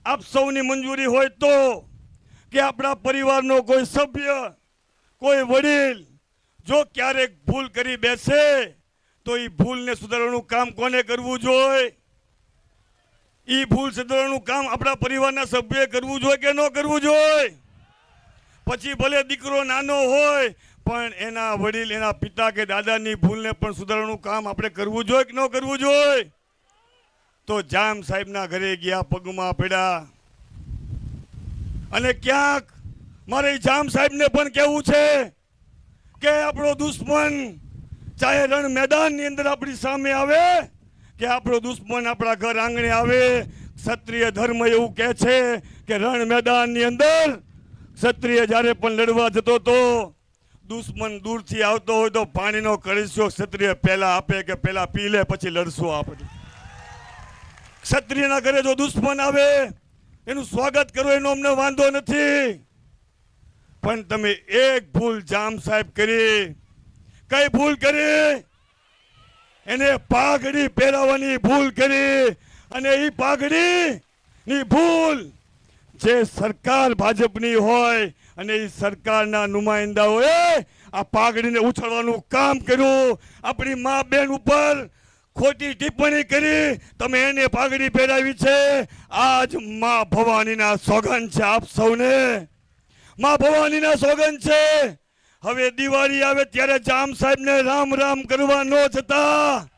આપ સૌની મંજૂરી હોય તો કે આપણા પરિવારનો કોઈ સભ્ય, કોઈ વડીલ જો ક્યારેક ભૂલ કરી બેસે તો એ ભૂલને સુધારવાનું કામ કોને કરવું જોઈએ? એ ભૂલ સુધારવાનું કામ આપણા પરિવારના સભ્યએ કરવું જોઈએ કે ન કરવું જોઈએ? પછી ભલે દીકરો નાનો હોય પણ એના વડીલ, એના પિતા કે દાદાની ભૂલને પણ સુધારવાનું કામ આપણે કરવું જોઈએ કે ન કરવું જોઈએ? તો જામ સાહેબના ઘરે ગયા, પગમાં પડ્યા, અને ક્યાંક મારે જામ સાહેબને પણ કહેવું છે કે આપણો દુશ્મન ચાહે રણ મેદાનની અંદર આપણી સામે આવે કે આપણો દુશ્મન આપણા ઘર આંગણે આવે, ક્ષત્રિય ધર્મ એવું કહે છે કે રણ મેદાનની અંદર ક્ષત્રિય જ્યારે પણ લડવા જતો તો દુશ્મન દૂરથી આવતો હોય તો પાણીનો કળશો ક્ષત્રિય પહેલા આપે કે પહેલા પી લે પછી લડશું આપણે. ક્ષત્રિયના ઘરે જો દુશ્મન આવે એનું સ્વાગત કરો, એનો અમને વાંધો નથી. પણ તમે એક ભૂલ જામ સાહેબ કરી. કઈ ભૂલ કરી? એને પાઘડી પહેરાવવાની ભૂલ કરી. અને એ પાઘડીની ભૂલ જે સરકાર ભાજપની હોય અને એ સરકારના નુમાઇંદાઓએ આ પાઘડીને ઉછળવાનું કામ કર્યું. આપણી મા બેન ઉપર ખોટી ટિપ્પણી કરી, તમે એને પાઘડી પહેરાવી છે. આજ મા ભવાનીના સોગંદ છે આપ સૌને, મા ભવાનીના સોગંદ છે. હવે દિવાળી આવે ત્યારે જામ સાહેબને રામ રામ કરવા ન જતા.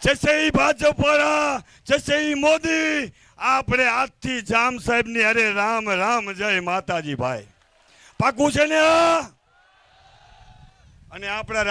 જશે ભાજપ વાળા, જશે મોદી, આપણે આજથી જામ સાહેબની અરે રામ રામ જય માતાજી ભાઈ. પાકું છે ને? અને આપણા